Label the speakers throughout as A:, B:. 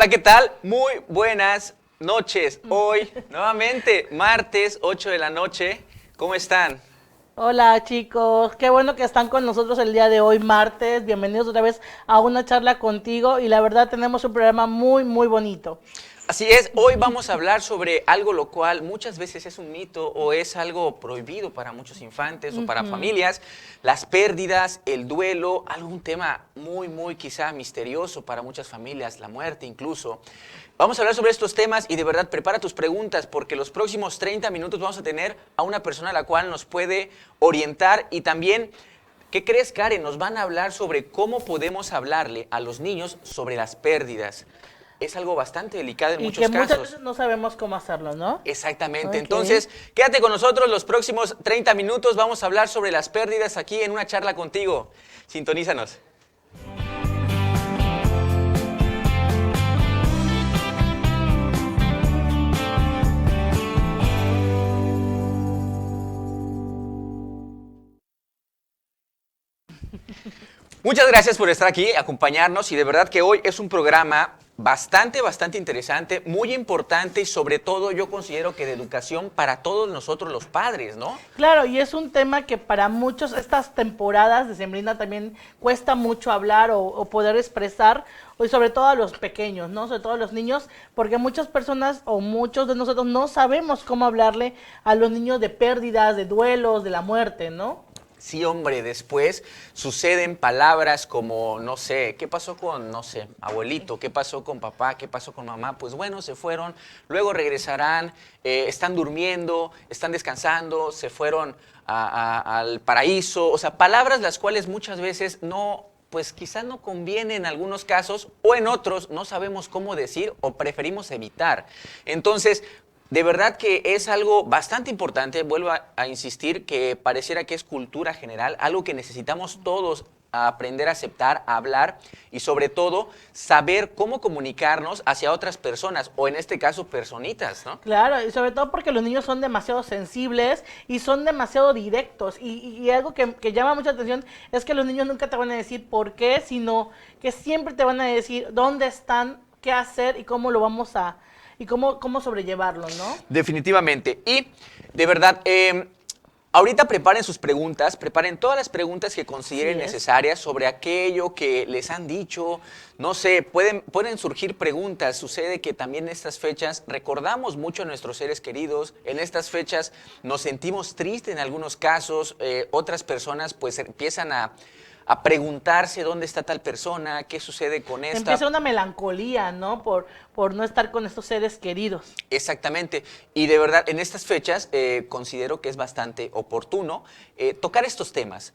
A: Hola, ¿qué tal? Muy buenas noches. Hoy, nuevamente, martes, 8 de la noche. ¿Cómo están?
B: Hola chicos, qué bueno que están con nosotros el día de hoy, martes. Bienvenidos otra vez a una charla contigo y la verdad tenemos un programa muy bonito.
A: Así es, hoy vamos a hablar sobre algo lo cual muchas veces es un mito o es algo prohibido para muchos infantes o para familias, las pérdidas, el duelo, algún tema muy quizá misterioso para muchas familias, la muerte incluso. Vamos a hablar sobre estos temas y de verdad prepara tus preguntas porque los próximos 30 minutos vamos a tener a una persona a la cual nos puede orientar y también, ¿qué crees, Karen? Nos van a hablar sobre cómo podemos hablarle a los niños sobre las pérdidas. Es algo bastante delicado en
B: Y que
A: muchos
B: muchas
A: casos.
B: veces no sabemos cómo hacerlo, ¿no?
A: Exactamente.
B: Ok.
A: Entonces, quédate con nosotros los próximos 30 minutos. Vamos a hablar sobre las pérdidas aquí en una charla contigo. Sintonízanos. Muchas gracias por estar aquí, acompañarnos y de verdad que hoy es un programa bastante interesante, muy importante y sobre todo yo considero que de educación para todos nosotros los padres, ¿no?
B: Claro, y es un tema que para muchos estas temporadas de Sembrina también cuesta mucho hablar o poder expresar, y sobre todo a los pequeños, ¿no? Sobre todo a los niños, porque muchas personas o muchos de nosotros no sabemos cómo hablarle a los niños de pérdidas, de duelos, de la muerte, ¿no?
A: Sí, hombre, después suceden palabras como, no sé, ¿qué pasó con, no sé, abuelito? ¿Qué pasó con papá? ¿Qué pasó con mamá? Pues bueno, se fueron, luego regresarán, están durmiendo, están descansando, se fueron al paraíso. O sea, palabras las cuales muchas veces no, pues quizás no conviene en algunos casos o en otros no sabemos cómo decir o preferimos evitar. Entonces, de verdad que es algo bastante importante, vuelvo a insistir, que pareciera que es cultura general, algo que necesitamos todos aprender a aceptar, a hablar y sobre todo saber cómo comunicarnos hacia otras personas o en este caso personitas, ¿no?
B: Claro, y sobre todo porque los niños son demasiado sensibles y son demasiado directos. Y algo que llama mucha atención es que los niños nunca te van a decir por qué, sino que siempre te van a decir dónde están, qué hacer y cómo lo vamos a, y cómo sobrellevarlo, ¿no?
A: Definitivamente. Y de verdad, ahorita preparen sus preguntas, preparen todas las preguntas que
B: Así
A: consideren
B: es.
A: necesarias sobre aquello que les han dicho. No sé, pueden surgir preguntas. Sucede que también en estas fechas recordamos mucho a nuestros seres queridos. En estas fechas nos sentimos tristes en algunos casos. Otras personas pues empiezan a preguntarse dónde está tal persona, qué sucede con
B: Empieza
A: esta.
B: una melancolía, ¿no? Por no estar con estos seres queridos.
A: Exactamente. Y de verdad, en estas fechas considero que es bastante oportuno tocar estos temas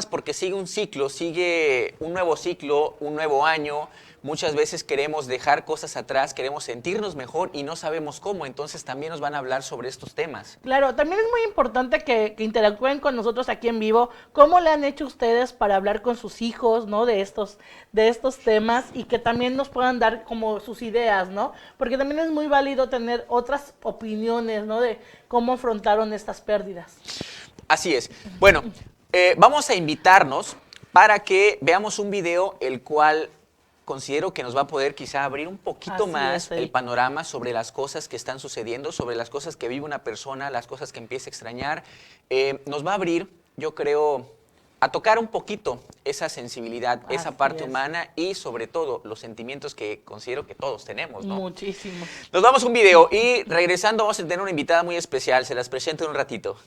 A: porque sigue un ciclo, sigue un nuevo ciclo, un nuevo año. Muchas veces queremos dejar cosas atrás, queremos sentirnos mejor y no sabemos cómo. Entonces también nos van a hablar sobre estos temas.
B: Claro, también es muy importante que interactúen con nosotros aquí en vivo. ¿Cómo le han hecho ustedes para hablar con sus hijos, ¿no? De estos temas y que también nos puedan dar como sus ideas, ¿no? Porque también es muy válido tener otras opiniones, ¿no? De cómo afrontaron estas pérdidas.
A: Así es. Bueno, vamos a invitarnos para que veamos un video el cual considero que nos va a poder quizá abrir un poquito
B: Así
A: más
B: es,
A: el
B: Eric.
A: panorama sobre las cosas que están sucediendo, sobre las cosas que vive una persona, las cosas que empieza a extrañar. Nos va a abrir, yo creo, a tocar un poquito esa sensibilidad, esa
B: Así
A: parte
B: es.
A: humana y sobre todo los sentimientos que considero que todos tenemos, ¿no?
B: Muchísimos.
A: Nos vamos a un video y regresando vamos a tener una invitada muy especial, se las presento en un ratito.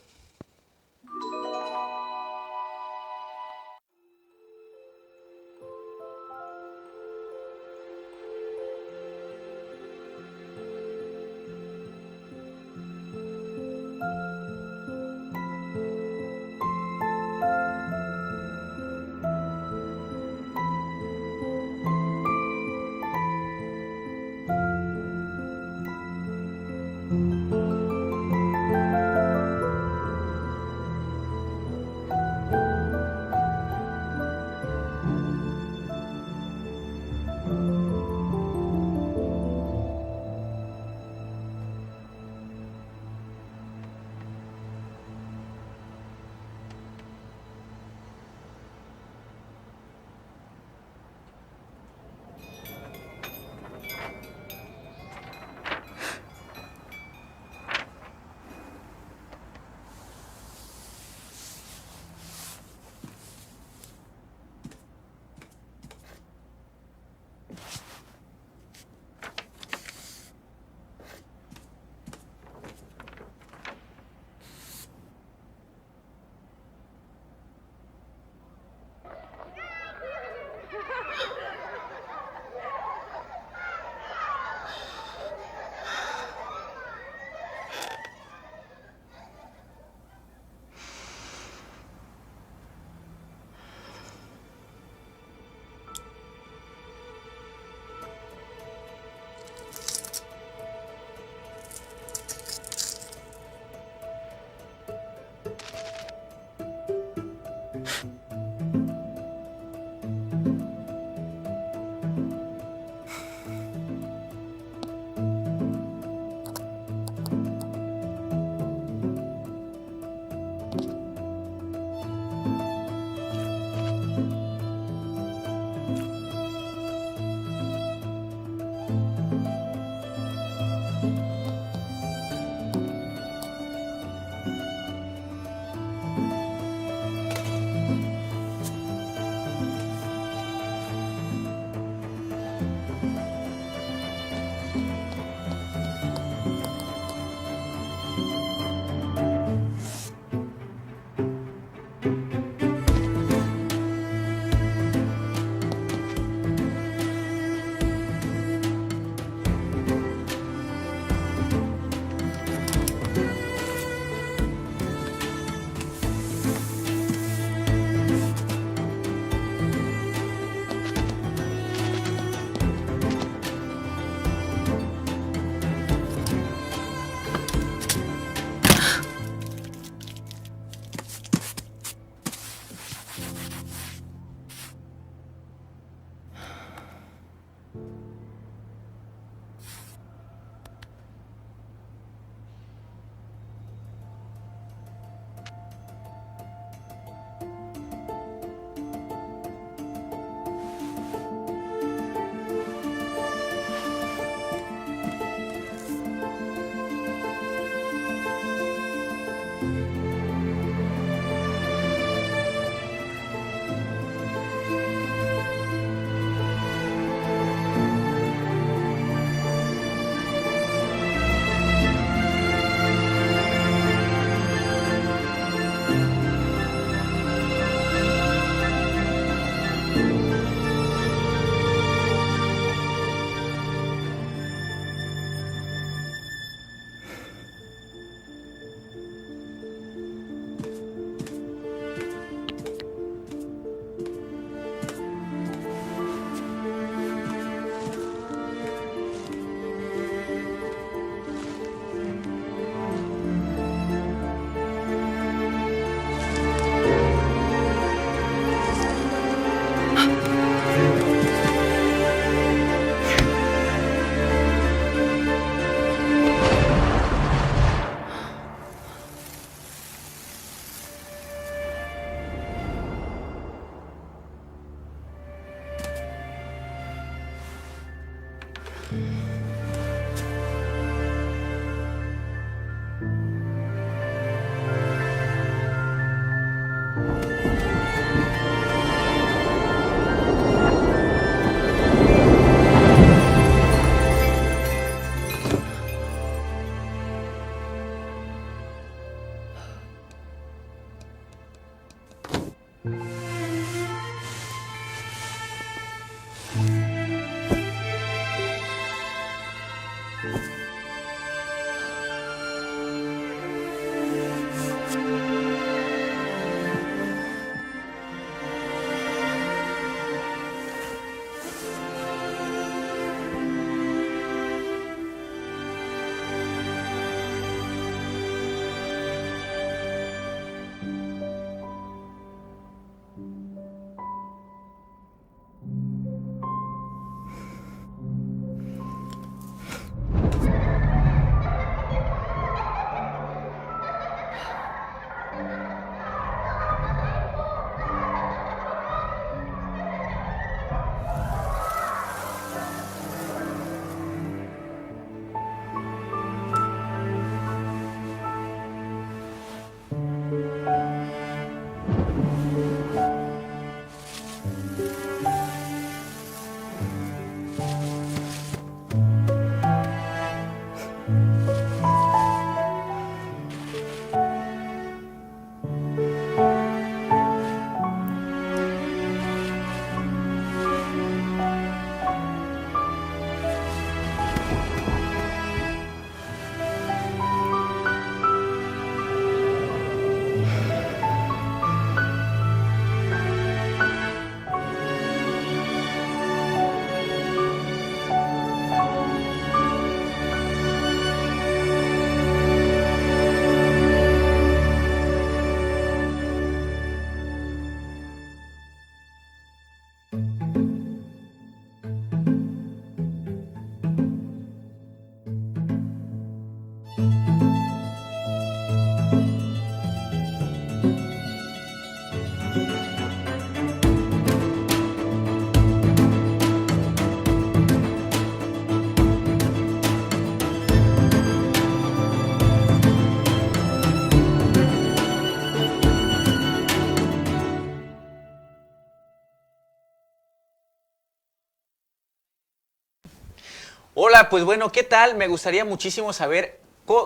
A: Hola, pues bueno, ¿qué tal? Me gustaría muchísimo saber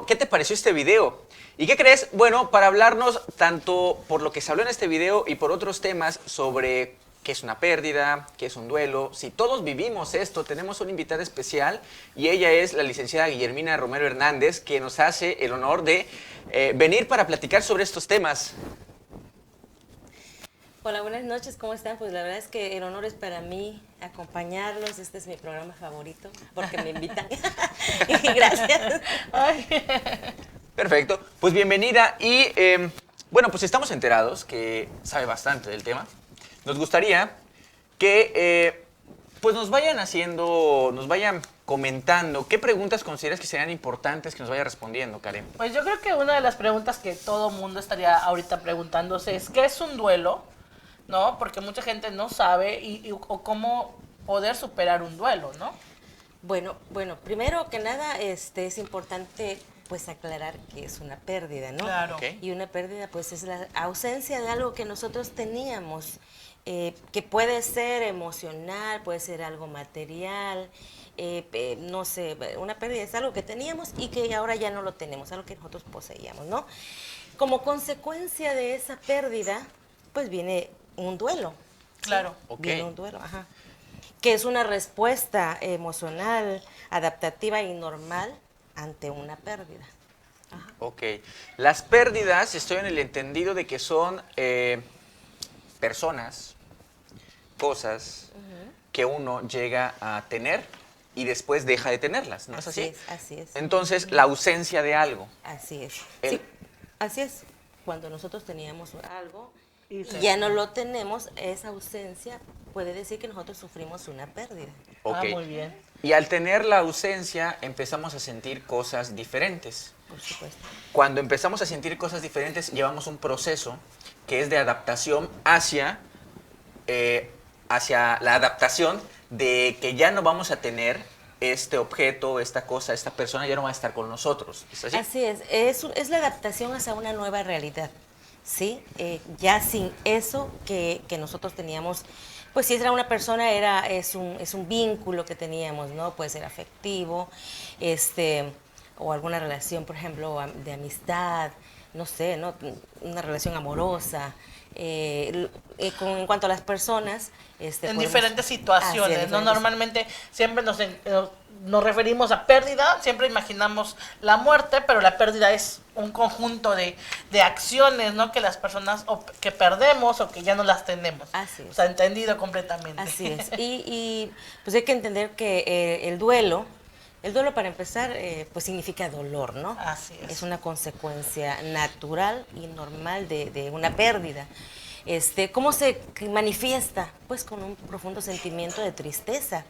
A: qué te pareció este video. ¿Y qué crees? Bueno, para hablarnos tanto por lo que se habló en este video y por otros temas sobre qué es una pérdida, qué es un duelo, si todos vivimos esto, tenemos una invitada especial y ella es la licenciada Guillermina Romero Hernández, que nos hace el honor de venir para platicar sobre estos temas.
C: Hola, buenas noches, ¿cómo están? Pues la verdad es que el honor es para mí acompañarlos, este es mi programa favorito, porque me invitan. Y gracias.
A: Perfecto, pues bienvenida. Y Bueno, pues estamos enterados que sabe bastante del tema. Nos gustaría que pues nos vayan comentando qué preguntas consideras que serían importantes que nos vaya respondiendo, Karen.
B: Pues yo creo que una de las preguntas que todo mundo estaría ahorita preguntándose es ¿qué es un duelo? ¿No? Porque mucha gente no sabe o cómo poder superar un duelo, ¿no?
C: Bueno, primero que nada, es importante pues aclarar que es una pérdida, ¿no?
B: Claro.
A: Ok.
C: Y una pérdida pues es la ausencia de algo que nosotros teníamos, que puede ser emocional, puede ser algo material, no sé, una pérdida es algo que teníamos y que ahora ya no lo tenemos, algo que nosotros poseíamos, ¿no? Como consecuencia de esa pérdida, pues viene un duelo.
B: Claro.
C: ¿Sí?
A: Ok.
C: Viene un duelo, ajá. Que es una respuesta emocional, adaptativa y normal ante una pérdida.
A: Ok. Las pérdidas, estoy en el entendido de que son personas, cosas que uno llega a tener y después deja de tenerlas, ¿no es así?
C: Así es.
A: Entonces, la ausencia de algo.
C: Así es.
A: El-
C: Sí, así es. Cuando nosotros teníamos algo
B: Y
C: y
B: se-
C: ya no lo tenemos, esa ausencia puede decir que nosotros sufrimos una pérdida.
A: Ok.
B: Ah, muy bien.
A: Y al tener la ausencia, empezamos a sentir cosas diferentes.
C: Por supuesto.
A: Cuando empezamos a sentir cosas diferentes, llevamos un proceso que es de adaptación hacia la adaptación de que ya no vamos a tener este objeto, esta cosa, esta persona ya no va a estar con nosotros. ¿Es así?
C: Así es la adaptación hacia una nueva realidad, ¿sí? Ya sin eso que nosotros teníamos, pues si era una persona, es un vínculo que teníamos, ¿no? Puede ser afectivo, o alguna relación, por ejemplo, de amistad, no sé, ¿no? Una relación amorosa. En cuanto a las personas,
B: En
C: podemos-
B: diferentes situaciones,
C: Así es,
B: ¿no?
C: diferentes-
B: Normalmente siempre nos referimos a pérdida, siempre imaginamos la muerte, pero la pérdida es un conjunto de acciones, ¿no? Que las personas que perdemos o que ya no las tenemos.
C: Así es.
B: O sea, entendido completamente.
C: Así es. Y pues hay que entender que el duelo para empezar, pues significa dolor, ¿no?
B: Así es.
C: Es una consecuencia natural y normal de una pérdida. ¿Cómo se manifiesta? Pues con un profundo sentimiento de tristeza.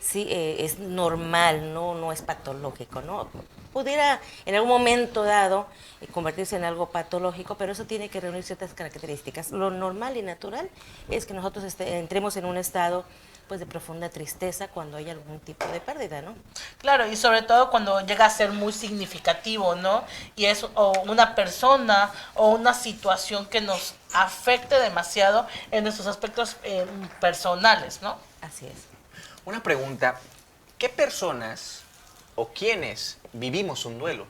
C: Sí, es normal, no es patológico, ¿no? Pudiera en algún momento dado convertirse en algo patológico, pero eso tiene que reunir ciertas características. Lo normal y natural es que nosotros entremos en un estado pues de profunda tristeza cuando hay algún tipo de pérdida, ¿no?
B: Claro, y sobre todo cuando llega a ser muy significativo, ¿no? Y es o una persona o una situación que nos afecte demasiado en nuestros aspectos personales, ¿no?
C: Así es.
A: Una pregunta, ¿qué personas o quiénes vivimos un duelo?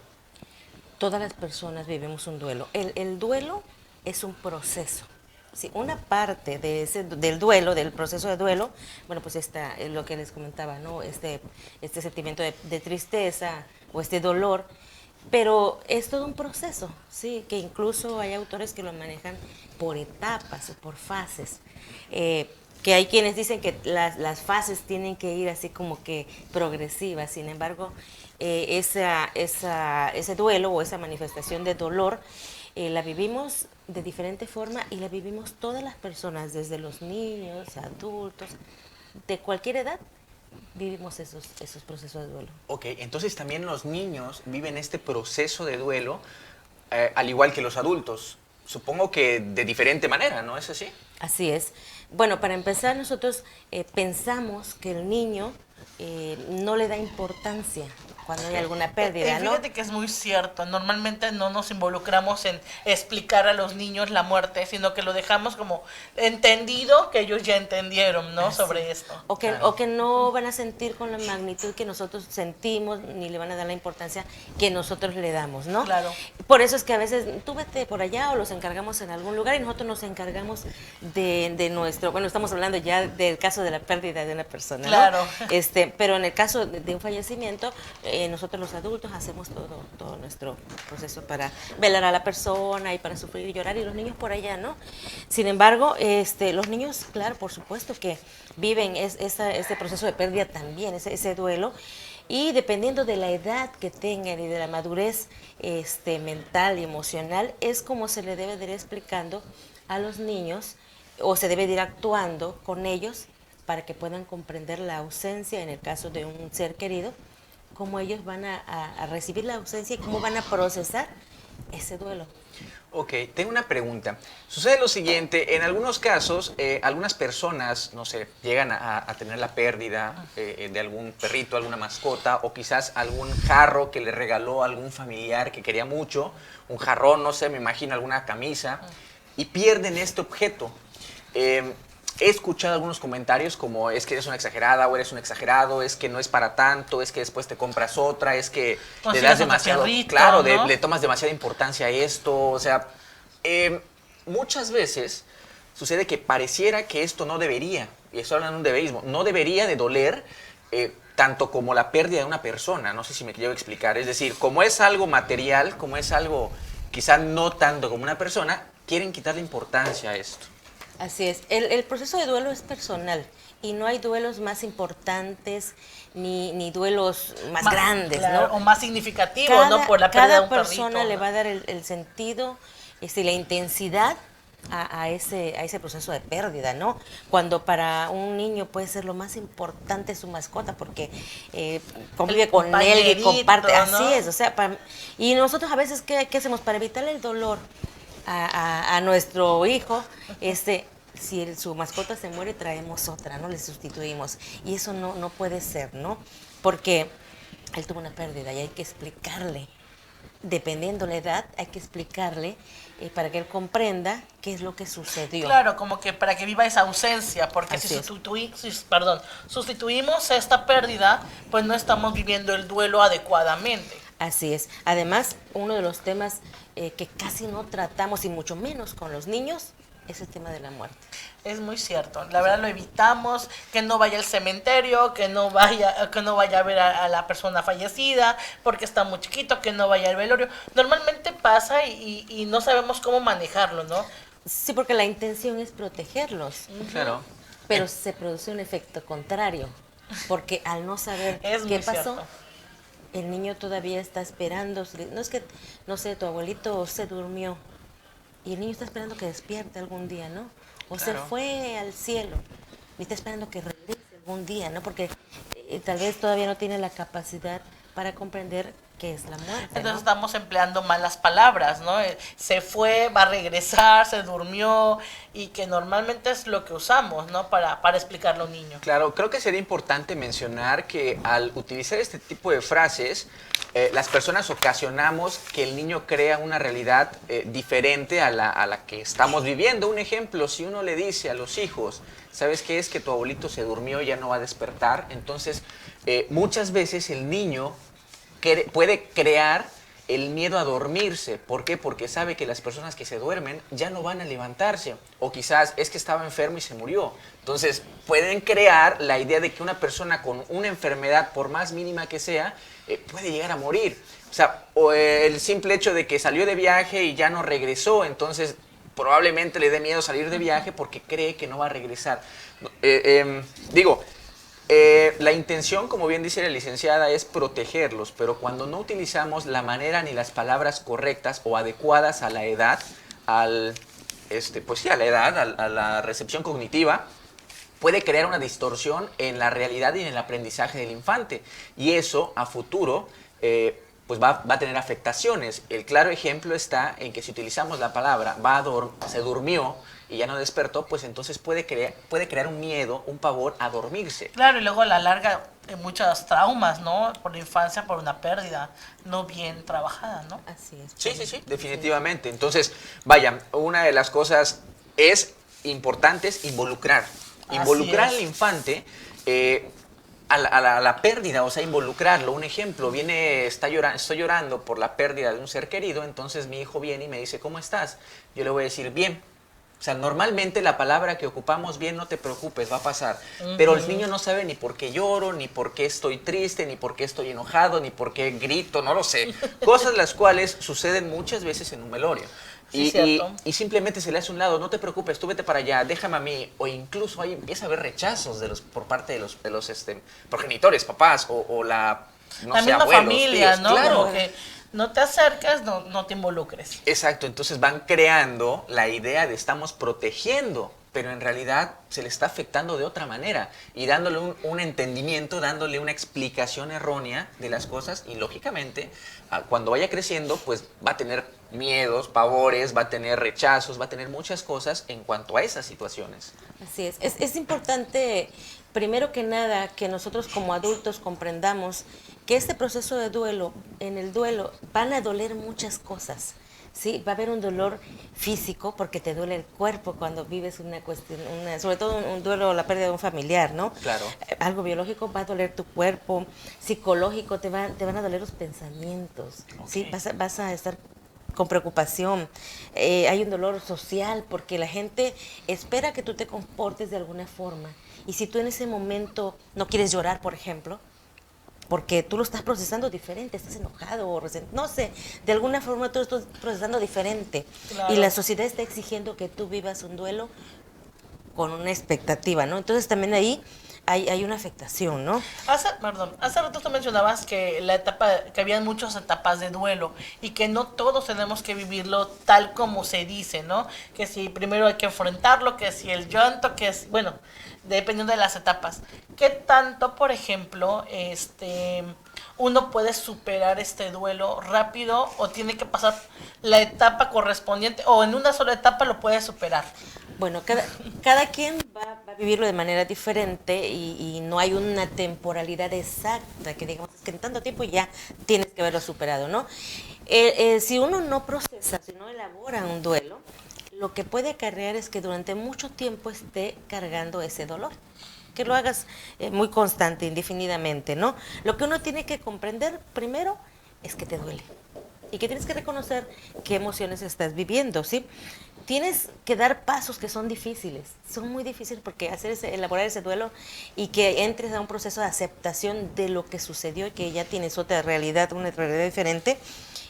C: Todas las personas vivimos un duelo. El duelo es un proceso. Sí, una parte del duelo, del proceso de duelo, bueno, pues es lo que les comentaba, ¿no? Este sentimiento de tristeza o este dolor, pero es todo un proceso, sí, que incluso hay autores que lo manejan por etapas o por fases. Que hay quienes dicen que las fases tienen que ir así como que progresivas, sin embargo, ese duelo o esa manifestación de dolor la vivimos de diferente forma y la vivimos todas las personas, desde los niños, adultos, de cualquier edad, vivimos esos procesos de duelo.
A: Ok, entonces también los niños viven este proceso de duelo al igual que los adultos. Supongo que de diferente manera, ¿no es así?
C: Así es. Bueno, para empezar, nosotros pensamos que el niño no le da importancia cuando hay alguna pérdida, ¿no?
B: Fíjate que es muy cierto. Normalmente no nos involucramos en explicar a los niños la muerte, sino que lo dejamos como entendido, que ellos ya entendieron, ¿no?
C: Así.
B: Sobre esto.
C: O que no van a sentir con la magnitud que nosotros sentimos, ni le van a dar la importancia que nosotros le damos, ¿no?
B: Claro.
C: Por eso es que a veces tú vete por allá o los encargamos en algún lugar y nosotros nos encargamos de nuestro, bueno, estamos hablando ya del caso de la pérdida de una persona, ¿no?
B: Claro.
C: Pero en el caso de un fallecimiento, nosotros los adultos hacemos todo nuestro proceso para velar a la persona y para sufrir y llorar, y los niños por allá, ¿no? Sin embargo, los niños, claro, por supuesto que viven este proceso de pérdida también, ese duelo, Y dependiendo de la edad que tengan y de la madurez mental y emocional, es como se le debe de ir explicando a los niños, o se debe de ir actuando con ellos para que puedan comprender la ausencia, en el caso de un ser querido, cómo ellos van a recibir la ausencia y cómo van a procesar ese duelo.
A: Ok, tengo una pregunta. Sucede lo siguiente, en algunos casos, algunas personas, no sé, llegan a tener la pérdida de algún perrito, alguna mascota, o quizás algún jarro que le regaló algún familiar que quería mucho, un jarrón, no sé, me imagino alguna camisa, y pierden este objeto. He escuchado algunos comentarios como es que eres una exagerada o eres un exagerado, es que no es para tanto, es que después te compras otra, es que le das demasiado,
B: perrito,
A: claro,
B: ¿no?
A: le tomas demasiada importancia a esto, o sea, muchas veces sucede que pareciera que esto no debería, y estoy hablando de un deberismo, no debería de doler tanto como la pérdida de una persona, no sé si me quiero explicar, es decir, como es algo material, como es algo quizá no tanto como una persona, quieren quitarle importancia a esto.
C: Así es, el proceso de duelo es personal y no hay duelos más importantes ni duelos más grandes,
B: claro,
C: ¿no?
B: o más significativos, ¿no? Por la pérdida de un
C: Cada
B: perrito,
C: persona le
B: ¿no?
C: va a dar el sentido, la intensidad a ese proceso de pérdida, ¿no? Cuando para un niño puede ser lo más importante su mascota porque convive
B: El
C: con él y comparte,
B: compañerito,
C: así
B: ¿no?
C: es, o sea, y nosotros a veces, ¿qué hacemos? Para evitar el dolor a nuestro hijo, si su mascota se muere, traemos otra, ¿no? Le sustituimos. Y eso no puede ser, ¿no? Porque él tuvo una pérdida y hay que explicarle, dependiendo la edad, hay que explicarle para que él comprenda qué es lo que sucedió.
B: Claro, como que para que viva esa ausencia, porque
C: Así
B: si,
C: es.
B: sustituimos esta pérdida, pues no estamos viviendo el duelo adecuadamente.
C: Así es. Además, uno de los temas que casi no tratamos, y mucho menos con los niños, es el tema de la muerte.
B: Es muy cierto, la verdad lo evitamos, que no vaya al cementerio, que no vaya a ver a la persona fallecida, porque está muy chiquito, que no vaya al velorio. Normalmente pasa y no sabemos cómo manejarlo, ¿no?
C: Sí, porque la intención es protegerlos,
A: Claro.
C: pero se produce un efecto contrario, porque al no saber
B: Es
C: qué
B: muy
C: pasó,
B: cierto.
C: el niño todavía está esperando. No es que, no sé, tu abuelito se durmió y el niño está esperando que despierte algún día, ¿no? O se
A: Claro.
C: fue al cielo y está esperando que regrese algún día, ¿no? Porque tal vez todavía no tiene la capacidad para comprender qué es la muerte,
B: Entonces
C: ¿no?
B: estamos empleando malas palabras, ¿no? Se fue, va a regresar, se durmió, y que normalmente es lo que usamos, ¿no? Para explicarlo a un niño.
A: Claro, creo que sería importante mencionar que al utilizar este tipo de frases, las personas ocasionamos que el niño crea una realidad diferente a la que estamos viviendo. Un ejemplo, si uno le dice a los hijos, ¿sabes qué es? Que tu abuelito se durmió, ya no va a despertar. Entonces, muchas veces el niño puede crear el miedo a dormirse. ¿Por qué? Porque sabe que las personas que se duermen ya no van a levantarse. O quizás es que estaba enfermo y se murió. Entonces, pueden crear la idea de que una persona con una enfermedad, por más mínima que sea, puede llegar a morir. O sea, el simple hecho de que salió de viaje y ya no regresó, entonces probablemente le dé miedo salir de viaje porque cree que no va a regresar. La intención, como bien dice la licenciada, es protegerlos, pero cuando no utilizamos la manera ni las palabras correctas o adecuadas a la edad, a la edad, a la recepción cognitiva, puede crear una distorsión en la realidad y en el aprendizaje del infante. Y eso, a futuro, pues va a tener afectaciones. El claro ejemplo está en que si utilizamos la palabra se durmió y ya no despertó, pues entonces puede crear un miedo, un pavor a dormirse.
B: Claro, y luego a la larga muchos traumas, ¿no? Por la infancia, por una pérdida no bien trabajada, ¿no?
C: Así es.
A: Sí, definitivamente. Entonces, vaya, una de las cosas importantes involucrar. Involucrar
B: es.
A: al infante a la pérdida, o sea, involucrarlo. Un ejemplo, estoy llorando por la pérdida de un ser querido, entonces mi hijo viene y me dice, ¿cómo estás? Yo le voy a decir, bien. O sea, normalmente la palabra que ocupamos, bien, no te preocupes, va a pasar. Pero el niño no sabe ni por qué lloro, ni por qué estoy triste, ni por qué estoy enojado, ni por qué grito, no lo sé. Cosas las cuales suceden muchas veces en un velorio.
B: Sí, cierto.
A: Y simplemente se le hace a un lado, no te preocupes, tú vete para allá, déjame a mí. O incluso ahí empieza a haber rechazos por parte de los progenitores, papás, o la no
B: La
A: sé,
B: misma
A: abuelos,
B: familia,
A: tíos,
B: ¿no?
A: claro.
B: Como que no te acerques, no te involucres.
A: Exacto, entonces van creando la idea de estamos protegiendo, pero en realidad se le está afectando de otra manera y dándole un entendimiento, dándole una explicación errónea de las cosas y lógicamente cuando vaya creciendo pues va a tener miedos, pavores, va a tener rechazos, va a tener muchas cosas en cuanto a esas situaciones.
C: Así es. Es importante, primero que nada, que nosotros como adultos comprendamos que este proceso de duelo, en el duelo van a doler muchas cosas. Sí, va a haber un dolor físico porque te duele el cuerpo cuando vives una cuestión, sobre todo un duelo, la pérdida de un familiar, ¿no?
A: Claro.
C: Algo biológico va a doler tu cuerpo, psicológico te van a doler los pensamientos, ¿sí?
A: Ok.
C: Vas a estar con preocupación. Hay un dolor social porque la gente espera que tú te comportes de alguna forma. Y si tú en ese momento no quieres llorar, por ejemplo, porque tú lo estás procesando diferente, estás enojado o no sé, de alguna forma tú lo estás procesando diferente.
B: Claro.
C: Y la sociedad está exigiendo que tú vivas un duelo con una expectativa, ¿no? Entonces también ahí hay una afectación, ¿no?
B: Hace rato tú mencionabas que que habían muchas etapas de duelo y que no todos tenemos que vivirlo tal como se dice, ¿no? Que si primero hay que enfrentarlo, que si el llanto, bueno, dependiendo de las etapas. ¿Qué tanto, por ejemplo, uno puede superar este duelo rápido o tiene que pasar la etapa correspondiente o en una sola etapa lo puede superar?
C: Bueno, cada quien va a vivirlo de manera diferente y no hay una temporalidad exacta que digamos que en tanto tiempo ya tienes que haberlo superado, ¿no? Si uno no procesa, si no elabora un duelo, lo que puede acarrear es que durante mucho tiempo esté cargando ese dolor. Que lo hagas muy constante, indefinidamente, ¿no? Lo que uno tiene que comprender primero es que te duele y que tienes que reconocer qué emociones estás viviendo, ¿sí? Tienes que dar pasos que son difíciles, son muy difíciles porque elaborar ese duelo y que entres a un proceso de aceptación de lo que sucedió y que ya tienes otra realidad, una realidad diferente,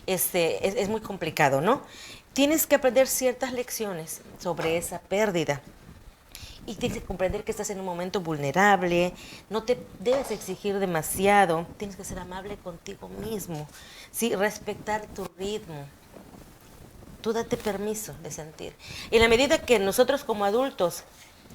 C: es muy complicado, ¿no? Tienes que aprender ciertas lecciones sobre esa pérdida. Y tienes que comprender que estás en un momento vulnerable, no te debes exigir demasiado, tienes que ser amable contigo mismo, ¿sí? Respetar tu ritmo. Tú date permiso de sentir. Y en la medida que nosotros como adultos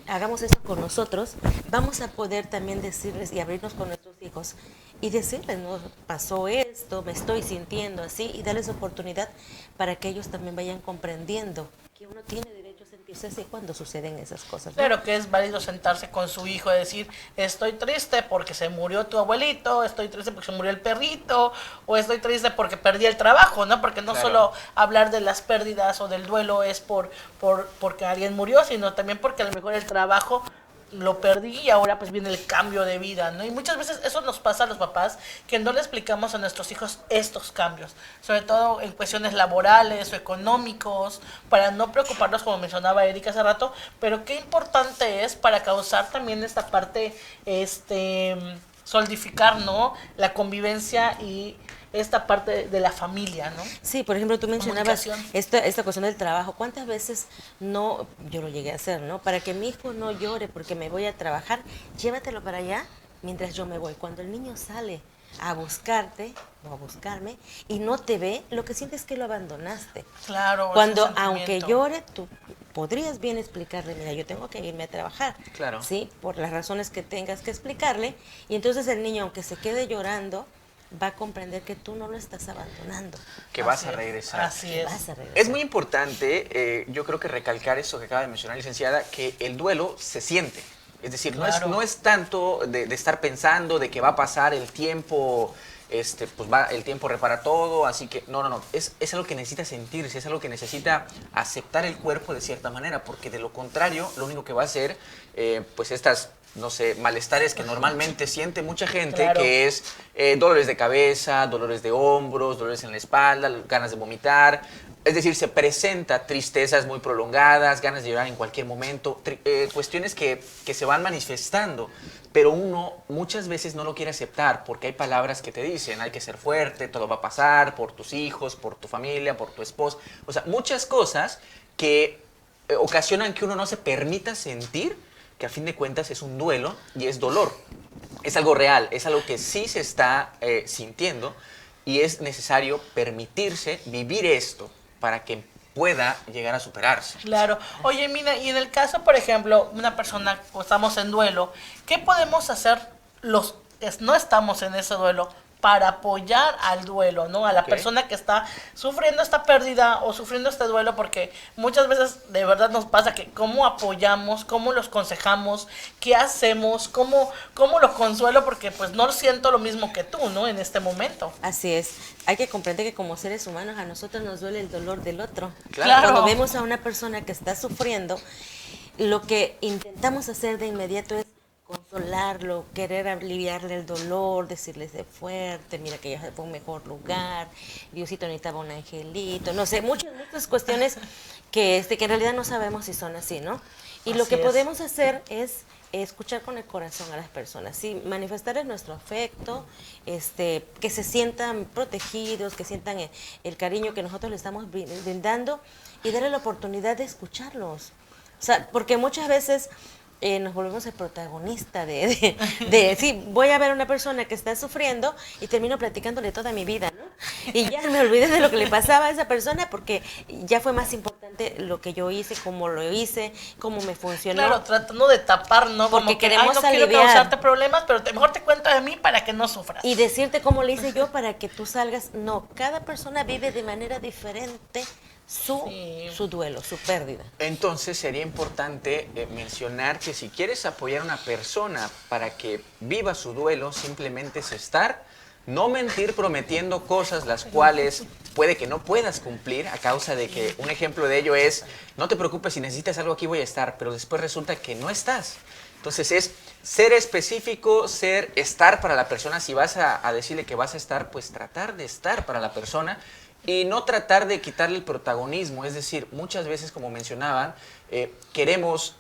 C: hagamos eso con nosotros, vamos a poder también decirles y abrirnos con nuestros hijos y decirles, no, pasó esto, me estoy sintiendo así, y darles oportunidad para que ellos también vayan comprendiendo que uno tiene derecho a sentirse así cuando suceden esas cosas, ¿no?
B: Claro que es válido sentarse con su hijo y decir, estoy triste porque se murió tu abuelito, estoy triste porque se murió el perrito, o estoy triste porque perdí el trabajo, ¿no? Porque no
A: Claro.
B: solo hablar de las pérdidas o del duelo es porque alguien murió, sino también porque a lo mejor el trabajo lo perdí y ahora pues viene el cambio de vida, ¿no? Y muchas veces eso nos pasa a los papás, que no le explicamos a nuestros hijos estos cambios, sobre todo en cuestiones laborales o económicos, para no preocuparnos, como mencionaba Erika hace rato, pero qué importante es para causar también esta parte, solidificar, ¿no? La convivencia y esta parte de la familia, ¿no?
C: Sí, por ejemplo, tú mencionabas
B: Comunicación.
C: esta cuestión del trabajo. ¿Cuántas veces no, yo lo llegué a hacer, ¿no? Para que mi hijo no llore porque me voy a trabajar, llévatelo para allá mientras yo me voy. Cuando el niño sale a buscarte o a buscarme y no te ve, lo que sientes es que lo abandonaste.
B: Claro.
C: Cuando,
B: ese
C: aunque
B: sentimiento.
C: llore, tú podrías bien explicarle, mira, yo tengo que irme a trabajar.
A: Claro.
C: Sí, por las razones que tengas que explicarle. Y entonces el niño, aunque se quede llorando, va a comprender que tú no lo estás abandonando.
A: Que vas
B: Así
A: a
B: es,
A: regresar.
B: Así es.
C: Vas a regresar.
A: Es muy importante, yo creo que recalcar eso que acaba de mencionar, licenciada, que el duelo se siente. Es decir,
B: Claro.
A: no es tanto de estar pensando de que va a pasar el tiempo, el tiempo repara todo, así que no. Es algo que necesita sentirse, es algo que necesita aceptar el cuerpo de cierta manera, porque de lo contrario, lo único que va a hacer, pues estas, no sé, malestares que normalmente siente mucha gente,
B: Claro.
A: que es dolores de cabeza, dolores de hombros, dolores en la espalda, ganas de vomitar. Es decir, se presenta tristezas muy prolongadas, ganas de llorar en cualquier momento, cuestiones que se van manifestando, pero uno muchas veces no lo quiere aceptar porque hay palabras que te dicen, hay que ser fuerte, todo va a pasar por tus hijos, por tu familia, por tu esposo. O sea, muchas cosas que ocasionan que uno no se permita sentir que a fin de cuentas es un duelo y es dolor. es algo real, es algo que sí se está sintiendo y es necesario permitirse vivir esto para que pueda llegar a superarse.
B: Claro. Oye, mira, y en el caso, por ejemplo, una persona, o estamos en duelo, ¿qué podemos hacer los que no estamos en ese duelo para apoyar al duelo, ¿no? A la persona que está sufriendo esta pérdida o sufriendo este duelo, porque muchas veces de verdad nos pasa que cómo apoyamos, cómo los aconsejamos, qué hacemos, cómo los consuelo, porque pues no siento lo mismo que tú, ¿no? En este momento.
C: Así es. Hay que comprender que como seres humanos a nosotros nos duele el dolor del otro.
B: Claro.
C: Cuando vemos a una persona que está sufriendo, lo que intentamos hacer de inmediato es consolarlo, querer aliviarle el dolor, decirle sé fuerte, mira que ya se fue a un mejor lugar, Diosito necesitaba un angelito, no sé, muchas cuestiones que en realidad no sabemos si son así, ¿no? Y lo que podemos hacer es escuchar con el corazón a las personas, ¿sí? Manifestarles nuestro afecto, que se sientan protegidos, que sientan el cariño que nosotros les estamos brindando y darle la oportunidad de escucharlos. O sea, porque muchas veces nos volvemos el protagonista sí, voy a ver a una persona que está sufriendo y termino platicándole toda mi vida, ¿no? Y ya me olvidé de lo que le pasaba a esa persona porque ya fue más importante lo que yo hice, cómo lo hice, cómo me funcionó.
B: Claro, tratando de tapar, ¿no?
C: Porque
B: Como que,
C: queremos
B: no quiero
C: aliviar.
B: causarte problemas, pero mejor te cuento de mí para que no sufras.
C: Y decirte cómo le hice yo para que tú salgas. No, cada persona vive de manera diferente su duelo, su pérdida.
A: Entonces sería importante mencionar que si quieres apoyar a una persona para que viva su duelo, simplemente es estar, no mentir prometiendo cosas las cuales puede que no puedas cumplir a causa de que un ejemplo de ello es, no te preocupes, si necesitas algo aquí voy a estar, pero después resulta que no estás. Entonces es ser específico, estar para la persona. Si vas a decirle que vas a estar, pues tratar de estar para la persona y no tratar de quitarle el protagonismo. Es decir, muchas veces, como mencionaban, queremos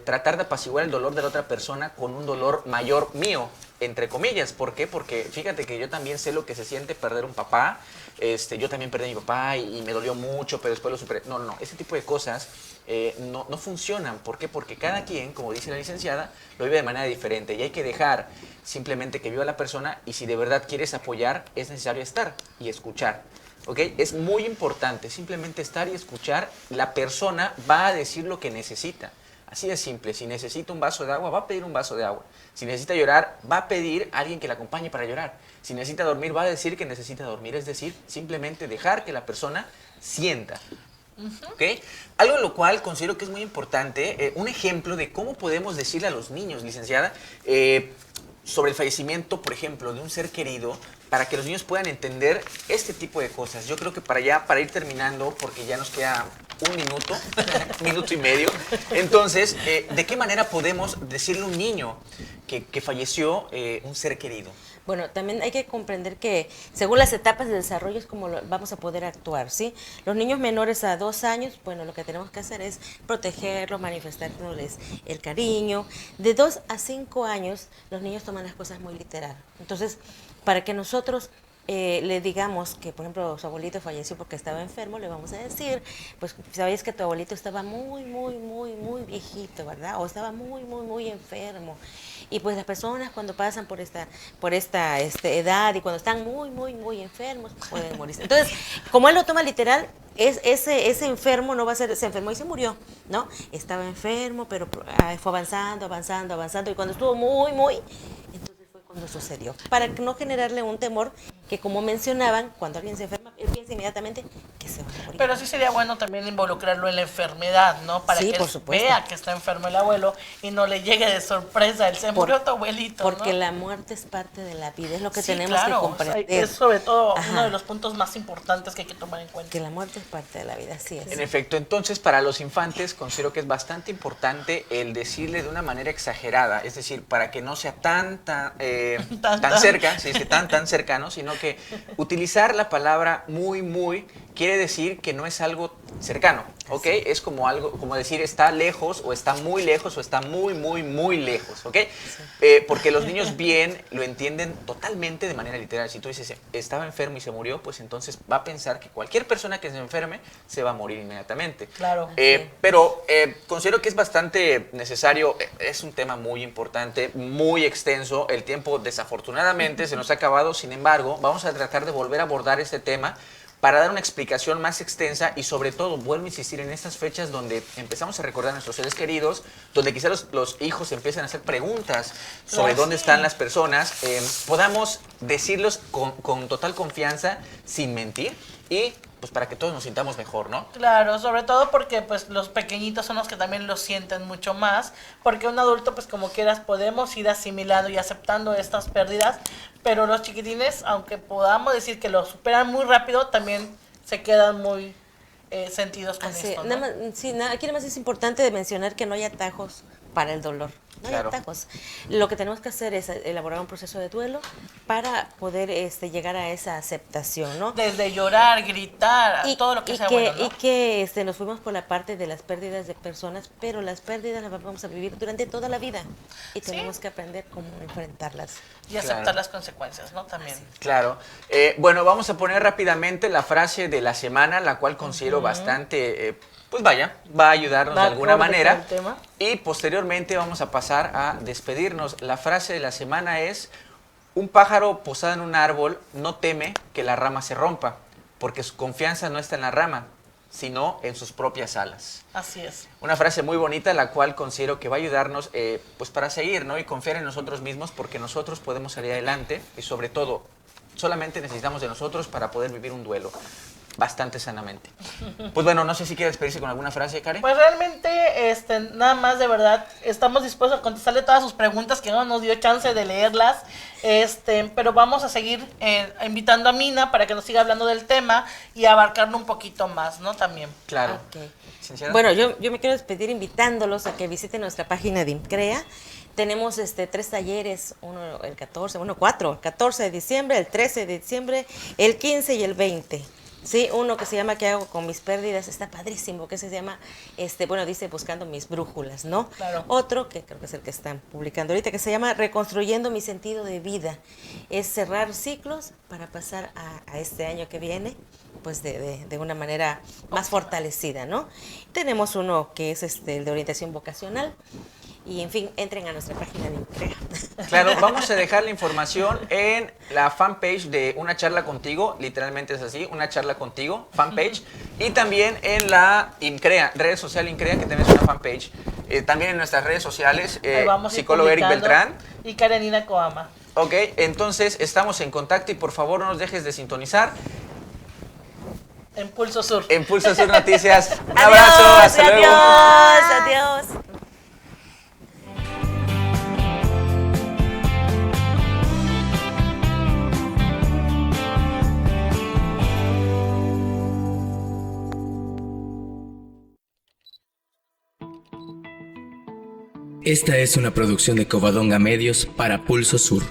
A: tratar de apaciguar el dolor de la otra persona con un dolor mayor mío, entre comillas. ¿Por qué? Porque fíjate que yo también sé lo que se siente perder un papá. Yo también perdí a mi papá y me dolió mucho, pero después lo superé. No, ese tipo de cosas no funcionan. ¿Por qué? Porque cada quien, como dice la licenciada, lo vive de manera diferente y hay que dejar simplemente que viva la persona, y si de verdad quieres apoyar, es necesario estar y escuchar. ¿Ok? Es muy importante simplemente estar y escuchar. La persona va a decir lo que necesita. Así de simple. Si necesita un vaso de agua, va a pedir un vaso de agua. Si necesita llorar, va a pedir a alguien que la acompañe para llorar. Si necesita dormir, va a decir que necesita dormir. Es decir, simplemente dejar que la persona sienta. ¿Ok? Algo en lo cual considero que es muy importante, un ejemplo de cómo podemos decirle a los niños, licenciada, sobre el fallecimiento, por ejemplo, de un ser querido, para que los niños puedan entender este tipo de cosas. Yo creo que para ir terminando, porque ya nos queda un minuto, minuto y medio. Entonces, ¿de qué manera podemos decirle a un niño que falleció un ser querido?
C: Bueno, también hay que comprender que según las etapas de desarrollo es como vamos a poder actuar, ¿sí? Los niños menores a 2 años, bueno, lo que tenemos que hacer es protegerlos, manifestarles el cariño. De 2 a 5 años, los niños toman las cosas muy literal. Entonces, para que nosotros le digamos que, por ejemplo, su abuelito falleció porque estaba enfermo, le vamos a decir, pues, sabías que tu abuelito estaba muy viejito, ¿verdad? O estaba muy enfermo. Y pues las personas cuando pasan por esta edad y cuando están muy enfermos, pueden morir. Entonces, como él lo toma literal, ese enfermo no va a ser, se enfermó y se murió, ¿no? Estaba enfermo, pero fue avanzando, y cuando estuvo entonces fue cuando sucedió. Para no generarle un temor que, como mencionaban, cuando alguien se enferma, él piensa inmediatamente que se va a morir.
B: Pero sí sería bueno también involucrarlo en la enfermedad, ¿no? Para
C: Sí,
B: que
C: por
B: él
C: supuesto.
B: vea que está enfermo el abuelo y no le llegue de sorpresa, él se murió tu abuelito,
C: Porque
B: ¿no?
C: la muerte es parte de la vida, es lo que
B: Sí,
C: tenemos
B: claro,
C: que
B: o sea,
C: comprender.
B: es sobre todo
C: Ajá.
B: uno de los puntos más importantes que hay que tomar en cuenta.
C: Que la muerte es parte de la vida, así es.
A: En efecto, entonces para los infantes considero que es bastante importante el decirle de una manera exagerada, es decir, para que no sea tan cerca, se dice tan cercano, sino que utilizar la palabra muy quiere decir que no es algo cercano, ¿ok? Es como algo, como decir está lejos o está muy lejos o está muy, muy, muy lejos, ¿ok? Porque los niños bien lo entienden totalmente de manera literal. Si tú dices estaba enfermo y se murió, pues entonces va a pensar que cualquier persona que se enferme se va a morir inmediatamente.
B: Claro.
A: Pero considero que es bastante necesario, es un tema muy importante, muy extenso, el tiempo desafortunadamente se nos ha acabado, sin embargo, vamos a tratar de volver a abordar este tema para dar una explicación más extensa y sobre todo, vuelvo a insistir, en estas fechas donde empezamos a recordar a nuestros seres queridos, donde quizás los hijos empiezan a hacer preguntas sobre dónde están las personas, podamos decirlos con total confianza, sin mentir y pues para que todos nos sintamos mejor, ¿no?
B: Claro, sobre todo porque pues los pequeñitos son los que también lo sienten mucho más, porque un adulto pues como quieras podemos ir asimilando y aceptando estas pérdidas, pero los chiquitines, aunque podamos decir que lo superan muy rápido, también se quedan muy sentidos con esto, ¿no?
C: Aquí nada más es importante de mencionar que no hay atajos para el dolor. No hay atajos. Lo que tenemos que hacer es elaborar un proceso de duelo para poder llegar a esa aceptación, ¿no?
B: Desde llorar, gritar, todo lo que sea bueno, ¿no?
C: Y que nos fuimos por la parte de las pérdidas de personas, pero las pérdidas las vamos a vivir durante toda la vida y tenemos que aprender cómo enfrentarlas.
B: Y aceptar las consecuencias, ¿no? También.
A: Claro. Bueno, vamos a poner rápidamente la frase de la semana, la cual considero bastante... pues vaya, va a ayudarnos de alguna manera. Y posteriormente vamos a pasar a despedirnos. La frase de la semana es: un pájaro posado en un árbol no teme que la rama se rompa, porque su confianza no está en la rama, sino en sus propias alas.
B: Así es.
A: Una frase muy bonita, la cual considero que va a ayudarnos pues para seguir, ¿no? Y confiar en nosotros mismos, porque nosotros podemos salir adelante y sobre todo, solamente necesitamos de nosotros para poder vivir un duelo bastante sanamente. Pues bueno, no sé si quiere despedirse con alguna frase, Karen.
B: Pues realmente, nada más, de verdad, estamos dispuestos a contestarle todas sus preguntas, que no nos dio chance de leerlas, pero vamos a seguir invitando a Mina para que nos siga hablando del tema y abarcarlo un poquito más, ¿no? También.
A: Claro.
C: Okay. Bueno, yo me quiero despedir invitándolos a que visiten nuestra página de INCREA. Tenemos 3 talleres, cuatro, el 14 de diciembre, el 13 de diciembre, el 15 y el 20. Sí, uno que se llama ¿Qué hago con mis pérdidas? Está padrísimo, que se llama, dice Buscando mis brújulas, ¿no?
B: Claro.
C: Otro, que creo que es el que están publicando ahorita, que se llama Reconstruyendo mi sentido de vida. Es cerrar ciclos para pasar a este año que viene, pues de una manera más fortalecida, ¿no? Tenemos uno que es el de orientación vocacional. Y, en fin, entren a nuestra página de INCREA.
A: Claro, vamos a dejar la información en la fanpage de Una Charla Contigo, literalmente es así, Una Charla Contigo, fanpage, y también en la INCREA, red social INCREA, que también es una fanpage, también en nuestras redes sociales, psicólogo Eric Beltrán.
B: Y Karenina Coama.
A: Ok, entonces estamos en contacto y por favor no nos dejes de sintonizar.
B: En Pulso Sur.
A: En Pulso Sur Noticias. Un
C: Adiós,
A: abrazo, hasta luego.
C: Adiós.
D: Esta es una producción de Covadonga Medios para Pulso Sur.